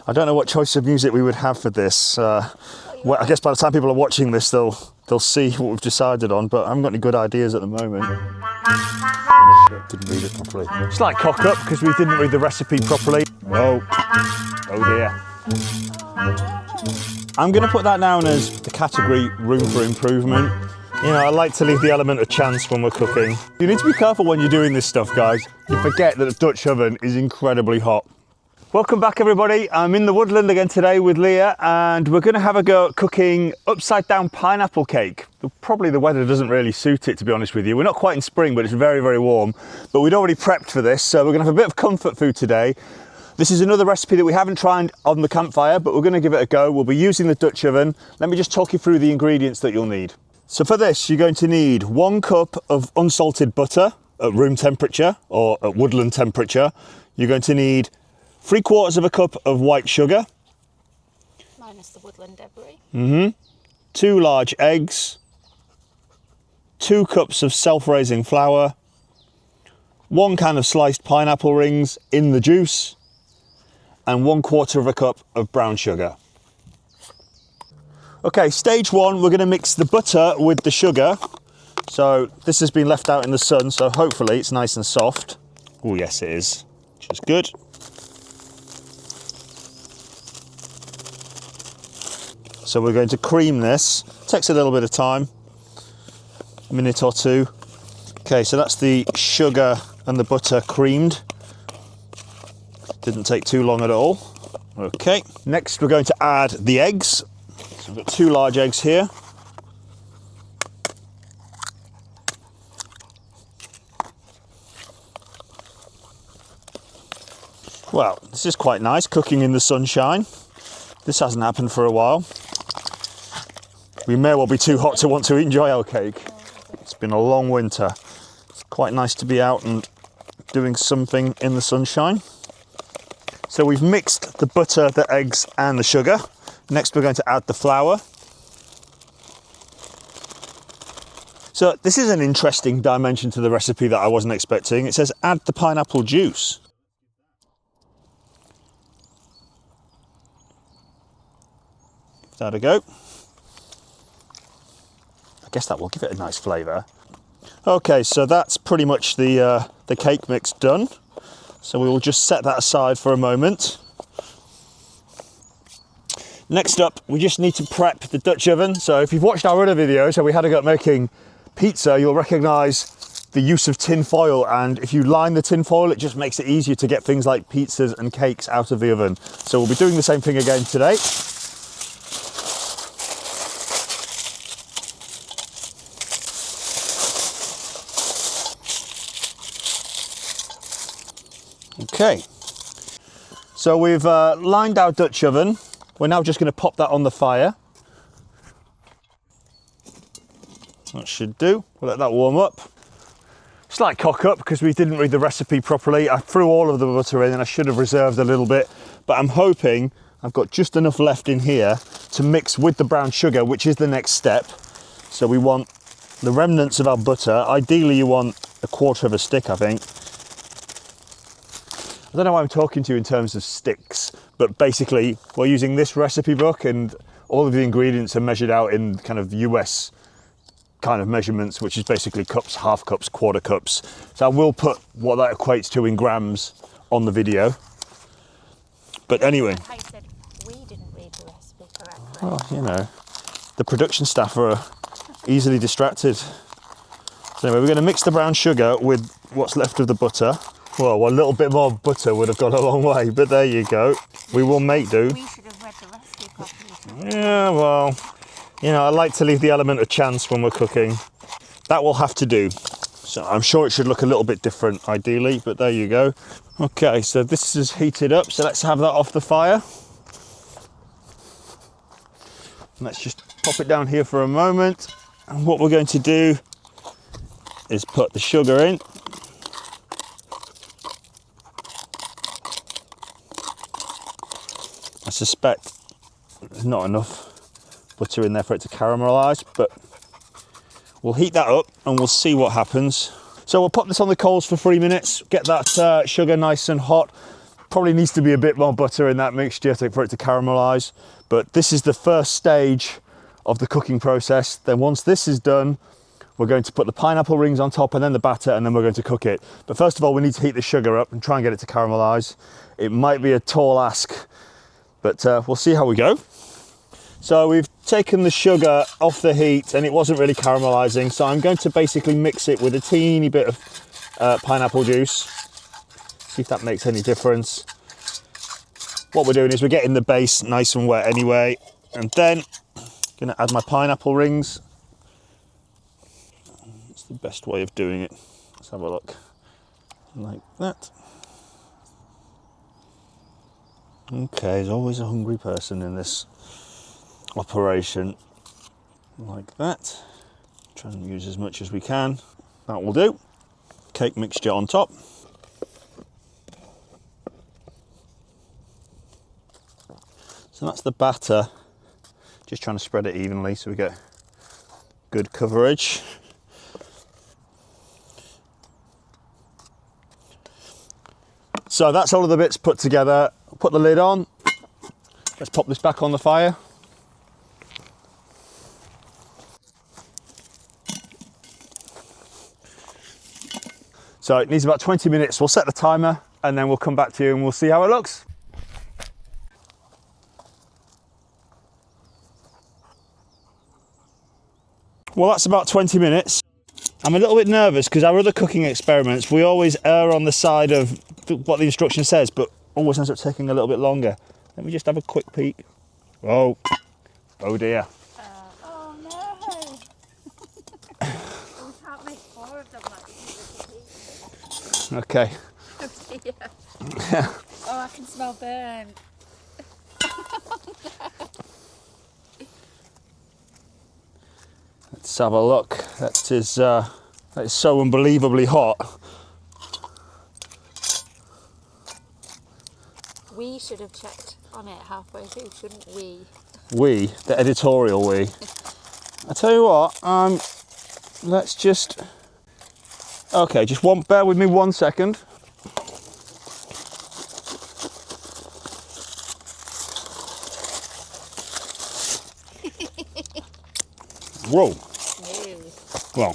I don't know what choice of music we would have for this. Well, I guess by the time people are watching this, they'll see what we've decided on, but I haven't got any good ideas at the moment. Didn't read it properly. It's like cock up because we didn't read the recipe properly. Oh dear. I'm going to put that down as the category room for improvement. You know, I like to leave the element of chance when we're cooking. You need to be careful when you're doing this stuff, guys. You forget that a Dutch oven is incredibly hot. Welcome back, everybody. I'm in the woodland again today with Leah, and we're going to have a go at cooking upside down pineapple cake. Probably the weather doesn't really suit it, to be honest with you. We're not quite in spring, but it's very, very warm. But we'd already prepped for this, so we're going to have a bit of comfort food today. This is another recipe that we haven't tried on the campfire, but we're going to give it a go. We'll be using the Dutch oven. Let me just talk you through the ingredients that you'll need. So for this, you're going to need 1 cup of unsalted butter at room temperature or at woodland temperature. You're going to need 3/4 cup of white sugar. Minus the woodland debris. 2 large eggs. 2 cups of self-raising flour. 1 can of sliced pineapple rings in the juice. And 1/4 cup of brown sugar. Okay, stage 1, we're going to mix the butter with the sugar. So this has been left out in the sun, so hopefully it's nice and soft. Oh yes it is, which is good. So we're going to cream this. Takes a little bit of time, a minute or two. Okay, so that's the sugar and the butter creamed. Didn't take too long at all. Okay, next we're going to add the eggs. So we've got 2 large eggs here. Well, this is quite nice, cooking in the sunshine. This hasn't happened for a while. We may well be too hot to want to enjoy our cake. It's been a long winter. It's quite nice to be out and doing something in the sunshine. So we've mixed the butter, the eggs and the sugar. Next we're going to add the flour. So this is an interesting dimension to the recipe that I wasn't expecting. It says add the pineapple juice. Give that a go. I guess that will give it a nice flavour. Okay, so that's pretty much the cake mix done. So we will just set that aside for a moment. Next up, we just need to prep the Dutch oven. So if you've watched our other videos where we had a go at making pizza, you'll recognise the use of tin foil. And if you line the tin foil, it just makes it easier to get things like pizzas and cakes out of the oven. So we'll be doing the same thing again today. Okay, so we've lined our Dutch oven. We're now just going to pop that on the fire. That should do. We'll let that warm up. It's like cock up because we didn't read the recipe properly. I threw all of the butter in and I should have reserved a little bit, but I'm hoping I've got just enough left in here to mix with the brown sugar, which is the next step. So we want the remnants of our butter. Ideally you want 1/4 stick, I think. I don't know why I'm talking to you in terms of sticks, but basically we're using this recipe book and all of the ingredients are measured out in kind of US kind of measurements, which is basically cups, half cups, 1/4 cups. So I will put what that equates to in grams on the video. But anyway. I said we didn't read the recipe correctly. Well, you know, the production staff are easily distracted. So anyway, we're going to mix the brown sugar with what's left of the butter. Well, a little bit more butter would have gone a long way, but there you go. We will make do. We should have read the recipe properly. Yeah, well, you know, I like to leave the element of chance when we're cooking. That will have to do. So I'm sure it should look a little bit different ideally, but there you go. Okay, so this is heated up, so let's have that off the fire. Let's just pop it down here for a moment. And what we're going to do is put the sugar in. I suspect there's not enough butter in there for it to caramelise, but we'll heat that up and we'll see what happens. So we'll pop this on the coals for 3 minutes, get that sugar nice and hot. Probably needs to be a bit more butter in that mixture for it to caramelise. But this is the first stage of the cooking process. Then once this is done, we're going to put the pineapple rings on top and then the batter, and then we're going to cook it. But first of all, we need to heat the sugar up and try and get it to caramelise. It might be a tall ask, but we'll see how we go. So we've taken the sugar off the heat and it wasn't really caramelising. So I'm going to basically mix it with a teeny bit of pineapple juice. See if that makes any difference. What we're doing is we're getting the base nice and wet anyway. And then I'm going to add my pineapple rings. It's the best way of doing it. Let's have a look. Like that. Okay, there's always a hungry person in this operation. Like that. Try and use as much as we can. That will do. Cake mixture on top. So that's the batter. Just trying to spread it evenly so we get good coverage. So that's all of the bits put together. Put the lid on. Let's pop this back on the fire. So it needs about 20 minutes. We'll set the timer and then we'll come back to you and we'll see how it looks. Well, that's about 20 minutes. I'm a little bit nervous because our other cooking experiments, we always err on the side of what the instruction says, but always ends up taking a little bit longer. Let me just have a quick peek. Oh dear. Oh no! We can't make 4 of them like Okay. Oh dear. Oh, I can smell burn. Let's have a look. That is so unbelievably hot. We should have checked on it halfway through, shouldn't we? We, the editorial we. I tell you what, let's just, okay, bear with me 1 second. Whoa. No. Well.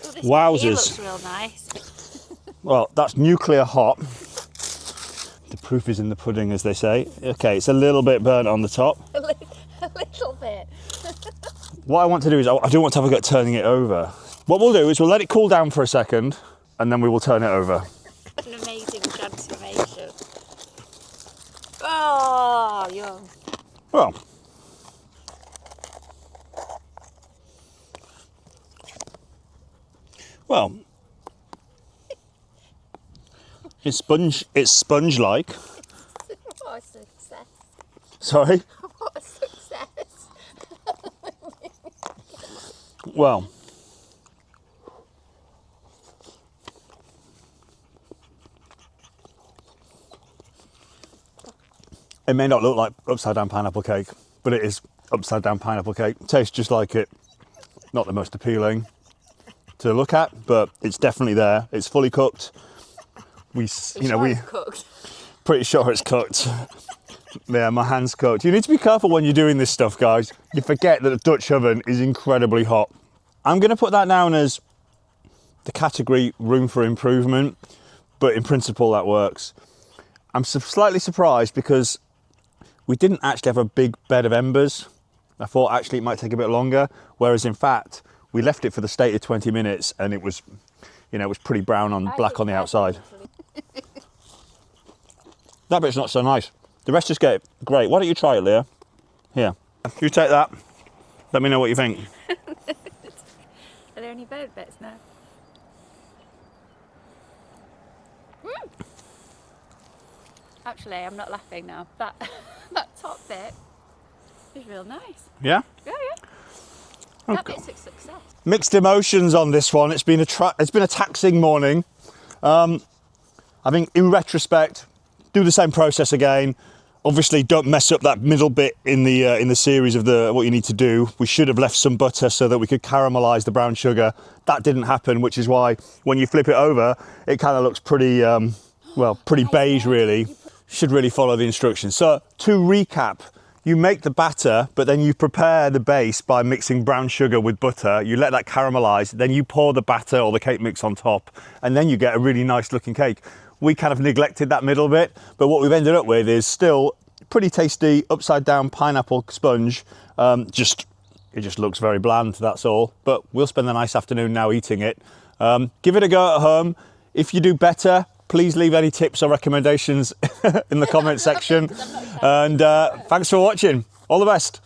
Oh, this Wowzers. here looks real nice. Well, that's nuclear hot. The proof is in the pudding, as they say. Okay, it's a little bit burnt on the top. A little bit. What I want to do is, I don't want to have a go at turning it over. What we'll do is we'll let it cool down for a second, and then we will turn it over. An amazing transformation. Oh, yum. Well. Well. It's sponge-like. What a success. Sorry? What a success. Well. It may not look like upside down pineapple cake, but it is upside down pineapple cake. Tastes just like it. Not the most appealing to look at, but it's definitely there. It's fully cooked. It's cooked. Pretty sure it's cooked. Yeah, my hand's cooked. You need to be careful when you're doing this stuff, guys. You forget that a Dutch oven is incredibly hot. I'm going to put that down as the category room for improvement, but in principle that works. I'm slightly surprised because we didn't actually have a big bed of embers. I thought actually it might take a bit longer, whereas in fact we left it for the stated 20 minutes and it was, you know, it was pretty brown on black on the outside. That bit's not so nice. The rest is great. Why don't you try it, Leah? Here, you take that. Let me know what you think. Are there any bird bits now? Actually, I'm not laughing now. That top bit is real nice. Yeah? Yeah, yeah. That bit's a success. Mixed emotions on this one. It's been a taxing morning. I think in retrospect, do the same process again. Obviously, don't mess up that middle bit in the series of what you need to do. We should have left some butter so that we could caramelize the brown sugar. That didn't happen, which is why when you flip it over, it kind of looks pretty, pretty beige really. Should really follow the instructions. So to recap, you make the batter, but then you prepare the base by mixing brown sugar with butter. You let that caramelize, then you pour the batter or the cake mix on top, and then you get a really nice looking cake. We kind of neglected that middle bit, but what we've ended up with is still pretty tasty upside down pineapple sponge. It just looks very bland, that's all. But we'll spend a nice afternoon now eating it. Give it a go at home. If you do better, please leave any tips or recommendations in the comment section. And thanks for watching. All the best.